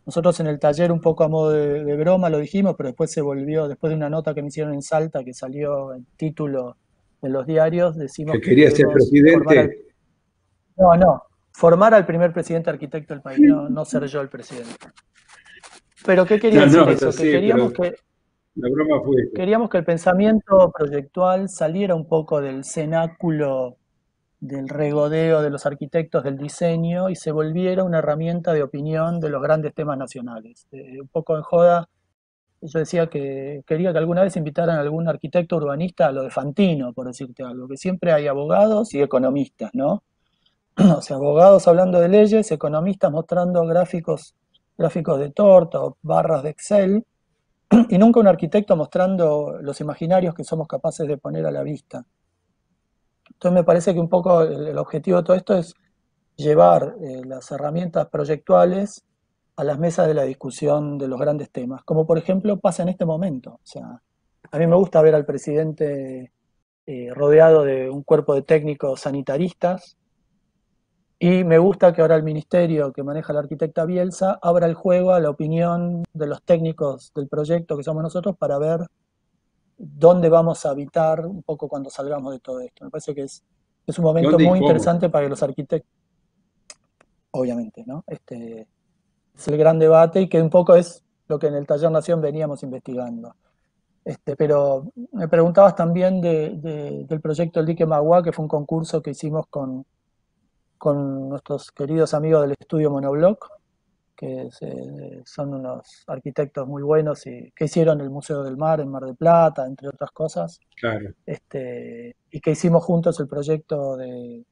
Nosotros en el taller, un poco a modo de broma, lo dijimos, pero después se volvió, después de una nota que me hicieron en Salta, que salió en título de los diarios, decimos que que quería ser queremos formar al... presidente. No, no, formar al primer presidente arquitecto del país, no, no ser yo el presidente. Pero ¿qué quería No, decir no, ya eso? Que sé, queríamos pero que La broma fue esta. Queríamos que el pensamiento proyectual saliera un poco del cenáculo del regodeo de los arquitectos del diseño y se volviera una herramienta de opinión de los grandes temas nacionales. Un poco en joda, yo decía que quería que alguna vez invitaran a algún arquitecto urbanista a lo de Fantino, por decirte algo, que siempre hay abogados y economistas, ¿no? O sea, abogados hablando de leyes, economistas mostrando gráficos de torta o barras de Excel, y nunca un arquitecto mostrando los imaginarios que somos capaces de poner a la vista. Entonces me parece que un poco el objetivo de todo esto es llevar las herramientas proyectuales a las mesas de la discusión de los grandes temas, como por ejemplo pasa en este momento. O sea, a mí me gusta ver al presidente rodeado de un cuerpo de técnicos sanitaristas y me gusta que ahora el ministerio que maneja la arquitecta Bielsa abra el juego a la opinión de los técnicos del proyecto que somos nosotros para ver dónde vamos a habitar un poco cuando salgamos de todo esto. Me parece que es un momento ¿Dónde y muy cómo? interesante para que los arquitectos, obviamente, ¿no? Es el gran debate y que un poco es lo que en el Taller Nación veníamos investigando. Pero me preguntabas también del proyecto El Dique Magua, que fue un concurso que hicimos con nuestros queridos amigos del estudio Monobloc, que son unos arquitectos muy buenos y que hicieron el Museo del Mar en Mar del Plata, entre otras cosas, Claro. y que hicimos juntos el proyecto de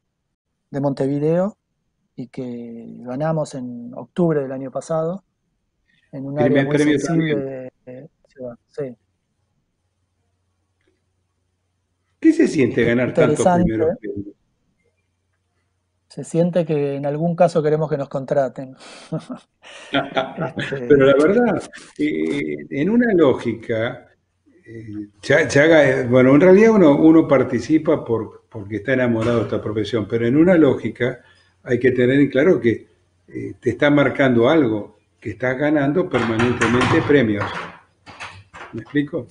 Montevideo y que ganamos en octubre del año pasado en un área Primer muy premio sensible también. de ciudad. Sí, ¿Qué se siente ganar tantos primeros interesante. premios? Se siente que en algún caso queremos que nos contraten. Pero Este, la verdad, en una lógica, bueno, en realidad uno participa porque está enamorado de esta profesión, pero en una lógica hay que tener en claro que te está marcando algo, que estás ganando permanentemente premios. ¿Me explico?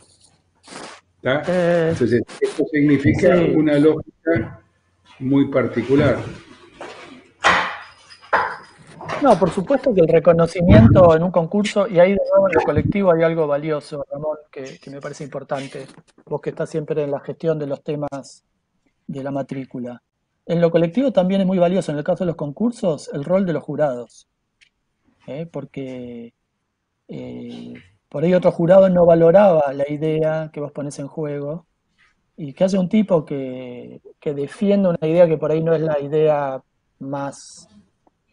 ¿Está? eh, Entonces, esto significa sí, una lógica muy particular. no, por supuesto que el reconocimiento en un concurso, y ahí de nuevo en lo colectivo hay algo valioso, Ramón, que me parece importante, vos que estás siempre en la gestión de los temas de la matrícula. En lo colectivo también es muy valioso, en el caso de los concursos, el rol de los jurados, porque por ahí otro jurado no valoraba la idea que vos pones en juego, y que haya un tipo que defienda una idea que por ahí no es la idea más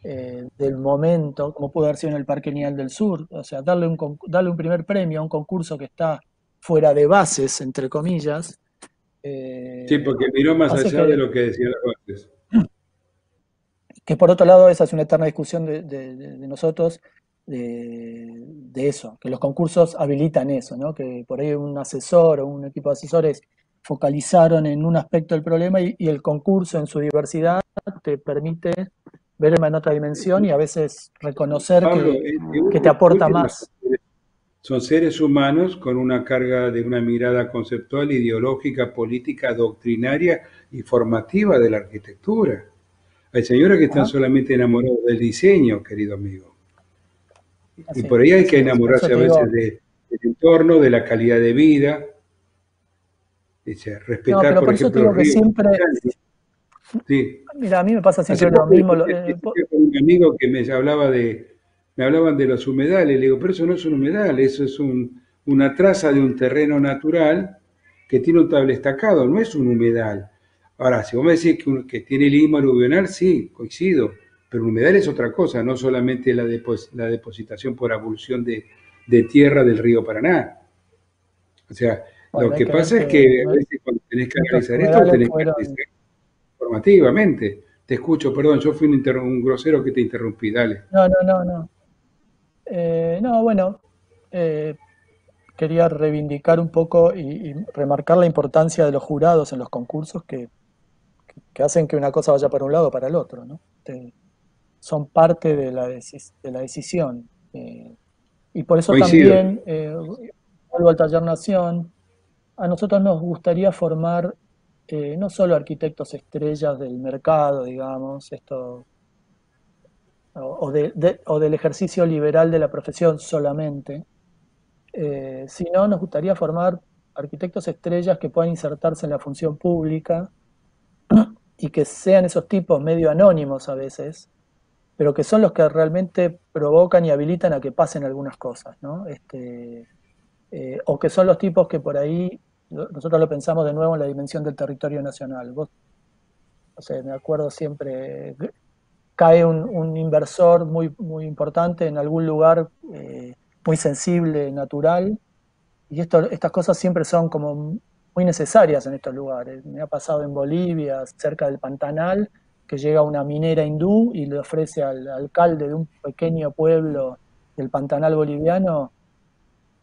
del momento, como pudo haber sido en el Parque Nial del Sur, o sea, darle un primer premio a un concurso que está fuera de bases, entre comillas, Sí, eh, porque miró más hace allá de lo que decían los jueces. que por otro lado esa es una eterna discusión de nosotros, de eso, que los concursos habilitan eso, ¿no? Que por ahí un asesor o un equipo de asesores focalizaron en un aspecto del problema y el concurso en su diversidad te permite verlo en otra dimensión y a veces reconocer Pablo, que te de aporta última más. son seres humanos con una carga de una mirada conceptual, ideológica, política, doctrinaria y formativa de la arquitectura. Hay señores que están Ajá, solamente enamorados del diseño, querido amigo. Y por ahí hay que así es. Por eso enamorarse a te veces digo, del entorno, de la calidad de vida, no, respetar, pero por por eso te ejemplo, digo los que ríos. siempre, Sí. mira, a mí me pasa Hace siempre lo poco mismo. discutía con un amigo que me hablaban de los humedales. Le digo, pero eso no es un humedal, eso es una traza de un terreno natural que tiene un tablestacado, no es un humedal. Ahora, si vos me decís que tiene lima aluvional, sí, coincido, pero un humedal es otra cosa, no solamente la depositación por abulsión de tierra del río Paraná. O sea, lo Bueno, hay que que ver pasa es que que a veces cuando tenés que nuestros analizar esto, lo humedales tenés que fueron. analizar formativamente. Te escucho, perdón, yo fui un grosero que te interrumpí, dale. No, no, no, no. No, bueno, eh, quería reivindicar un poco y remarcar la importancia de los jurados en los concursos que hacen que una cosa vaya para un lado o para el otro, ¿no? Son parte de la decisión. Y por eso Coincido. también, vuelvo al Taller Nación, a nosotros nos gustaría formar no solo arquitectos estrellas del mercado, digamos, o del ejercicio liberal de la profesión solamente, sino nos gustaría formar arquitectos estrellas que puedan insertarse en la función pública y que sean esos tipos medio anónimos a veces, pero que son los que realmente provocan y habilitan a que pasen algunas cosas, ¿no? O que son los tipos que por ahí, nosotros lo pensamos de nuevo en la dimensión del territorio nacional. Vos, no sé, me acuerdo siempre, cae un inversor muy importante en algún lugar muy sensible, natural, y estas cosas siempre son como muy necesarias en estos lugares. Me ha pasado en Bolivia, cerca del Pantanal, que llega una minera hindú y le ofrece al alcalde de un pequeño pueblo del Pantanal boliviano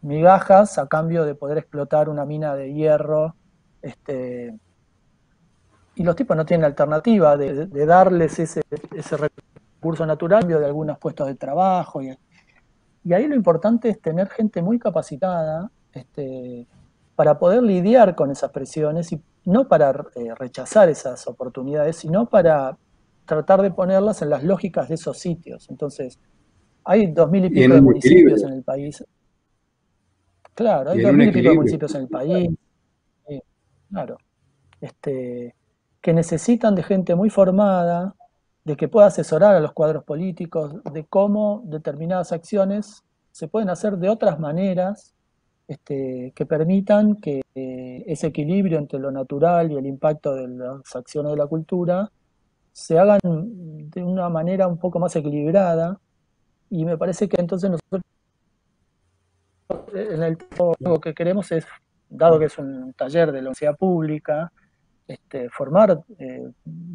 migajas a cambio de poder explotar una mina de hierro. Y los tipos no tienen alternativa de darles ese recurso natural a cambio de algunos puestos de trabajo. Y ahí lo importante es tener gente muy capacitada para poder lidiar con esas presiones y no para rechazar esas oportunidades, sino para tratar de ponerlas en las lógicas de esos sitios. Entonces, hay 2000 y Y en pico de un municipios equilibrio, en el país. Claro, hay y en dos un mil y pico de equilibrio. municipios en el país. Sí, claro. Que necesitan de gente muy formada, de que pueda asesorar a los cuadros políticos, de cómo determinadas acciones se pueden hacer de otras maneras que permitan que ese equilibrio entre lo natural y el impacto de las acciones de la cultura se hagan de una manera un poco más equilibrada. Y me parece que entonces nosotros en el lo que queremos es, dado que es un taller de la universidad pública, formar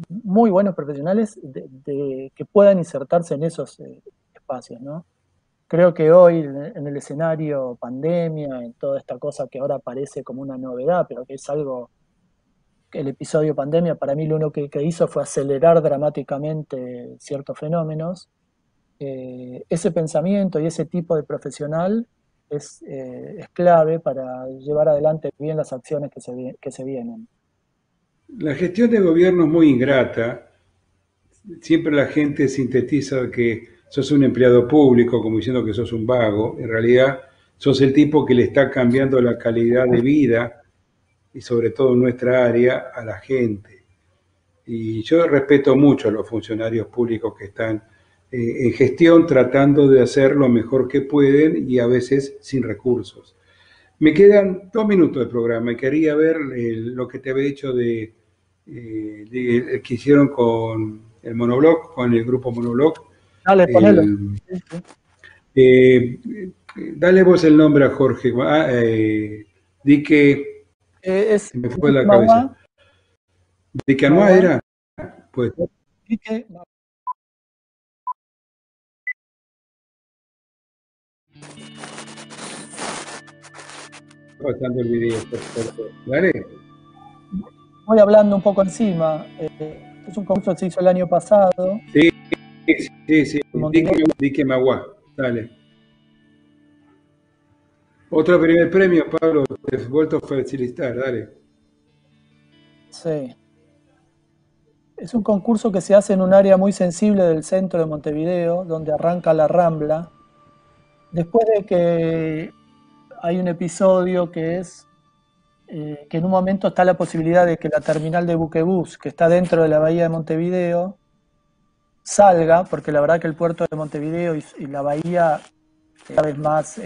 muy buenos profesionales que puedan insertarse en esos espacios, ¿no? Creo que hoy en el escenario pandemia, en toda esta cosa que ahora parece como una novedad, pero que es algo que el episodio pandemia para mí lo único que hizo fue acelerar dramáticamente ciertos fenómenos. Ese pensamiento y ese tipo de profesional es clave para llevar adelante bien las acciones que se vienen. La gestión de gobierno es muy ingrata. Siempre la gente sintetiza que sos un empleado público, como diciendo que sos un vago. En realidad, sos el tipo que le está cambiando la calidad de vida, y sobre todo en nuestra área, a la gente. Y yo respeto mucho a los funcionarios públicos que están en gestión tratando de hacer lo mejor que pueden y a veces sin recursos. Me quedan 2 minutos de programa y quería ver lo que te había dicho que hicieron con el monoblog, con el grupo monoblog. Dale, ponelo. El, Sí, sí. eh, Dale vos el nombre a Jorge. Dique, Es se me fue Dique la cabeza. Magua, Dique Anuá era, pues, Dique pasando el video, por favor. Dale. voy hablando un poco encima. Es un concurso que se hizo el año pasado Sí, sí. en Montevideo. Dique Magua. Dale. Otro primer premio, Pablo. Te he vuelto a felicitar. Dale. Sí. Es un concurso que se hace en un área muy sensible del centro de Montevideo, donde arranca la Rambla. Después de que hay un episodio que es que en un momento está la posibilidad de que la terminal de buquebús, que está dentro de la bahía de Montevideo, salga, porque la verdad que el puerto de Montevideo y la bahía cada vez más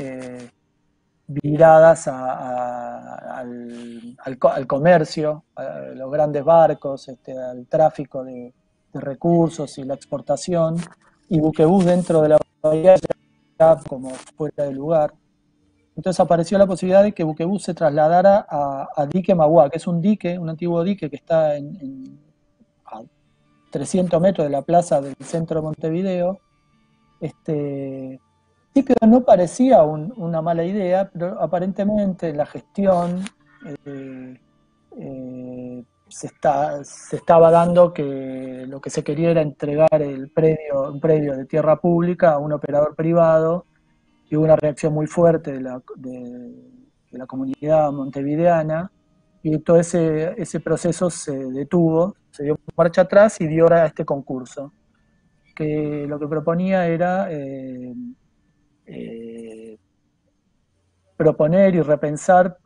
viradas al comercio, a los grandes barcos, al tráfico de recursos y la exportación, y buquebús dentro de la bahía ya como fuera de lugar. Entonces apareció la posibilidad de que buquebús se trasladara a Dique Magua, que es un dique, un antiguo dique que está a 300 metros de la plaza del centro de Montevideo. Al principio no parecía una mala idea, pero aparentemente en la gestión se estaba dando que lo que se quería era entregar un predio de tierra pública a un operador privado, y hubo una reacción muy fuerte de la comunidad montevideana, y todo ese proceso se detuvo, se dio marcha atrás y dio hora a este concurso, que lo que proponía era eh, proponer y repensar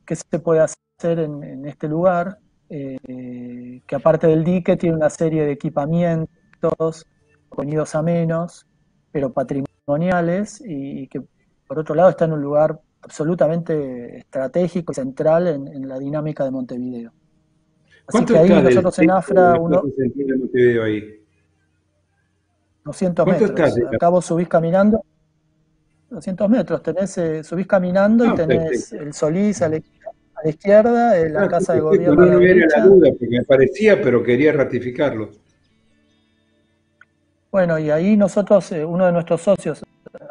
qué se puede hacer en este lugar, que aparte del dique tiene una serie de equipamientos ponidos a menos, pero patrimoniales, y que por otro lado está en un lugar absolutamente estratégico y central en la dinámica de Montevideo. Así ¿Cuánto que ahí está del nosotros en centro de AFRA, la Plaza Central de Montevideo ahí? 200 ¿Cuánto está metros. Acá vos subís caminando, 200 metros, subís caminando y Ah, tenés perfecto. el Solís a la izquierda, la Ah, Casa de perfecto. Gobierno No, a la no era la derecha. duda, porque me parecía, pero quería ratificarlo. Bueno, y ahí nosotros, uno de nuestros socios,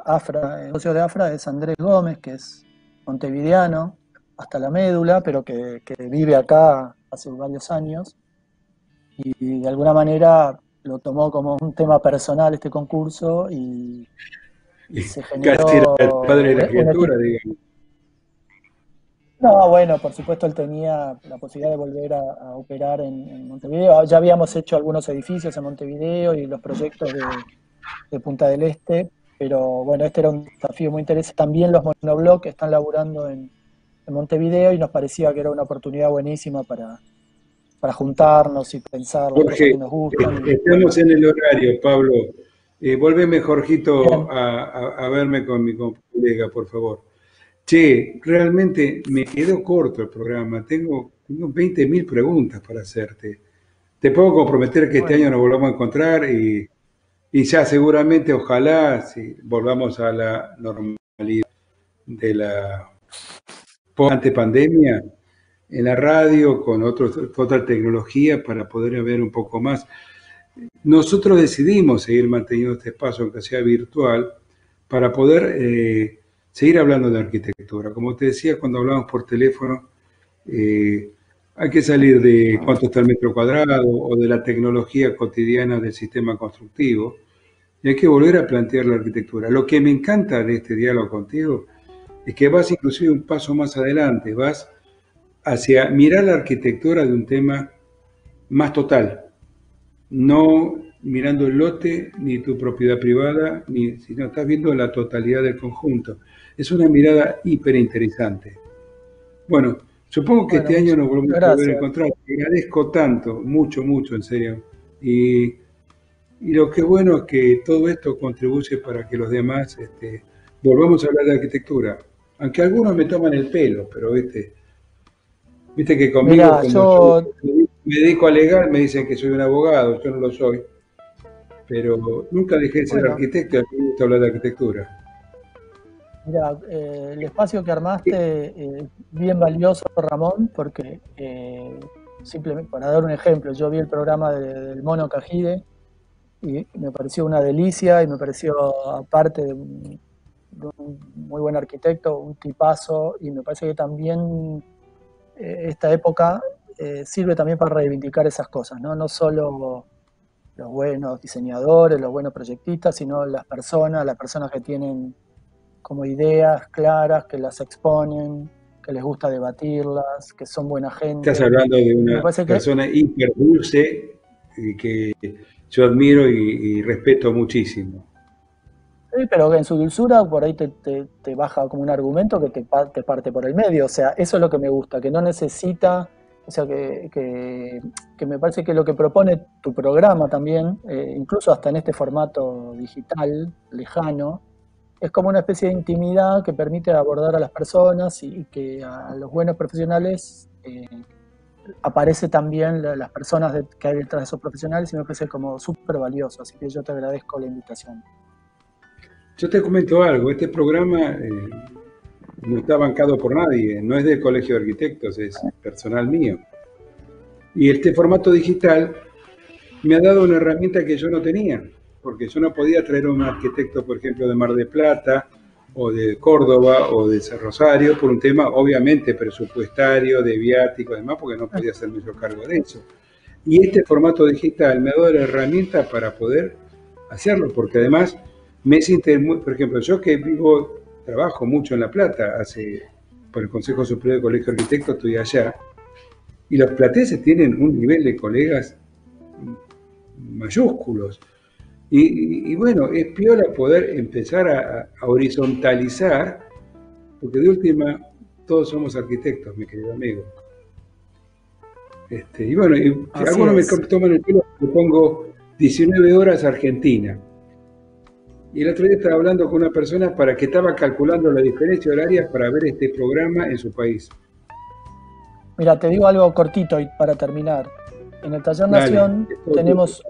AFRA, el socio de AFRA es Andrés Gómez, que es montevideano hasta la médula, pero que vive acá hace varios años, y de alguna manera lo tomó como un tema personal este concurso y se Casi era generó el padre de la un criatura, equipo. digamos. No, bueno, por supuesto él tenía la posibilidad de volver a operar en Montevideo. Ya habíamos hecho algunos edificios en Montevideo y los proyectos de Punta del Este, pero bueno, este era un desafío muy interesante. También los monoblocks están laburando en Montevideo y nos parecía que era una oportunidad buenísima para juntarnos y pensar las cosas Jorge, que nos gustan. Y bueno, estamos en el horario, Pablo. Volveme, Jorgito, bien. a verme con mi colega, por favor. Che, realmente me quedó corto el programa. Tengo 20.000 preguntas para hacerte. Te puedo comprometer que este año Bueno, nos volvamos a encontrar y ya seguramente, ojalá, si volvamos a la normalidad de la ante pandemia, en la radio, con otra tecnología para poder ver un poco más. Nosotros decidimos seguir manteniendo este espacio, aunque sea virtual, para poder seguir hablando de arquitectura. Como te decía, cuando hablamos por teléfono, hay que salir de cuánto está el metro cuadrado o de la tecnología cotidiana del sistema constructivo y hay que volver a plantear la arquitectura. Lo que me encanta de este diálogo contigo es que vas inclusive un paso más adelante, vas hacia mirar la arquitectura de un tema más total, no mirando el lote ni tu propiedad privada, sino estás viendo la totalidad del conjunto. Es una mirada hiper interesante. Bueno, supongo que bueno, este año muchas nos volvemos a volver a gracias. encontrar. Te agradezco tanto, mucho, mucho, en serio. Y, y lo que es bueno es que todo esto contribuye para que los demás volvamos a hablar de arquitectura. Aunque algunos me toman el pelo, pero viste que conmigo, Mirá, como yo yo, me dedico a legal, me dicen que soy un abogado, yo no lo soy, pero nunca dejé de ser bueno, arquitecto y a mí me gusta hablar de arquitectura. mira, el espacio que armaste es bien valioso, Ramón, porque simplemente para dar un ejemplo, yo vi el programa del Mono Cajide y me pareció una delicia y me pareció, aparte de un muy buen arquitecto, un tipazo, y me parece que también esta época sirve también para reivindicar esas cosas, ¿no? No solo los buenos diseñadores, los buenos proyectistas, sino las personas que tienen como ideas claras, que las exponen, que les gusta debatirlas, que son buena Estás gente. hablando de Y me una parece que, persona hiper dulce que yo admiro y respeto muchísimo. sí, pero en su dulzura por ahí te baja como un argumento que te parte por el medio. O sea, eso es lo que me gusta, que no necesita, o sea, que me parece que lo que propone tu programa también, incluso hasta en este formato digital, lejano, es como una especie de intimidad que permite abordar a las personas y que a los buenos profesionales aparece también las personas que hay detrás de esos profesionales y me parece como súper valioso. Así que yo te agradezco la invitación. Yo te comento algo, este programa no está bancado por nadie, no es del Colegio de Arquitectos, es personal mío. Y este formato digital me ha dado una herramienta que yo no tenía, porque yo no podía traer a un arquitecto, por ejemplo, de Mar del Plata, o de Córdoba, o de Rosario, por un tema obviamente presupuestario, de viático, además, porque no podía hacerme yo cargo de eso. Y este formato digital me ha dado la herramienta para poder hacerlo, porque además por ejemplo, yo que trabajo mucho en La Plata, por el Consejo Superior del Colegio de Arquitectos estoy allá, y los platenses tienen un nivel de colegas mayúsculos. Y bueno, es piola poder empezar a horizontalizar porque de última todos somos arquitectos, mi querido amigo. Y bueno, si Así algunos me es. toman el pelo, le pongo 19 horas Argentina. Y el otro día estaba hablando con una persona para que estaba calculando la diferencia horaria para ver este programa en su país. Mira, te digo algo cortito y para terminar. En el Taller Dale, Nación es todo tenemos,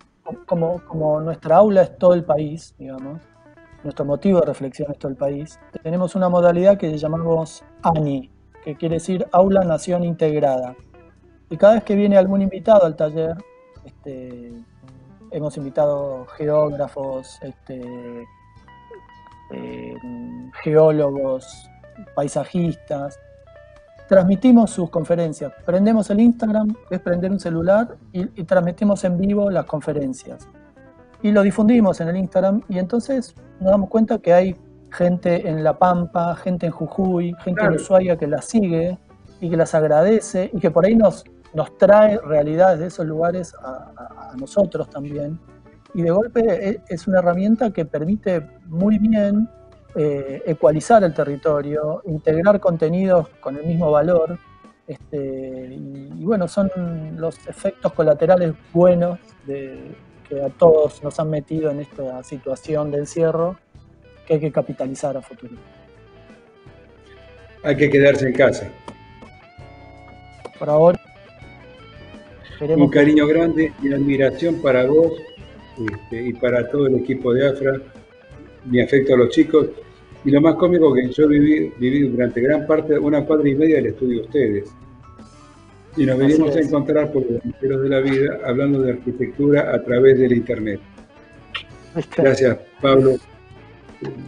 como nuestra aula es todo el país, digamos, nuestro motivo de reflexión es todo el país, tenemos una modalidad que llamamos ANI, que quiere decir Aula Nación Integrada. Y cada vez que viene algún invitado al taller, hemos invitado geógrafos, geólogos, paisajistas, transmitimos sus conferencias, prendemos el Instagram, que es prender un celular, y transmitimos en vivo las conferencias. Y lo difundimos en el Instagram, y entonces nos damos cuenta que hay gente en La Pampa, gente en Jujuy, gente en Ushuaia que las sigue y que las agradece, y que por ahí nos trae realidades de esos lugares a nosotros también. Y de golpe es una herramienta que permite muy bien ecualizar el territorio, integrar contenidos con el mismo valor, y bueno, son los efectos colaterales buenos que a todos nos han metido en esta situación de encierro que hay que capitalizar a futuro. Hay que quedarse en casa. Por ahora, un cariño grande y admiración para vos y para todo el equipo de AFRA. Mi afecto a los chicos. Y lo más cómico que yo viví durante gran parte, 1 cuadra y media del estudio de ustedes. Y nos venimos a encontrar por los enteros de la vida hablando de arquitectura a través del Internet. Gracias, Pablo.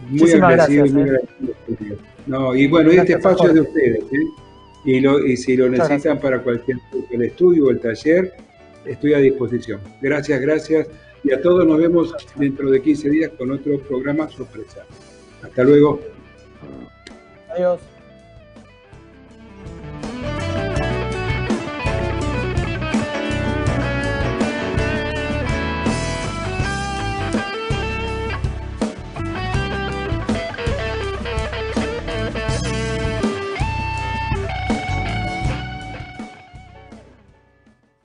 Muy agradecido y muy agradecido. No, y bueno, este espacio es de ustedes, y si lo necesitan para cualquier el estudio o el taller, estoy a disposición. Gracias. Y a todos nos vemos dentro de 15 días con otro programa sorpresa. Hasta luego. Adiós.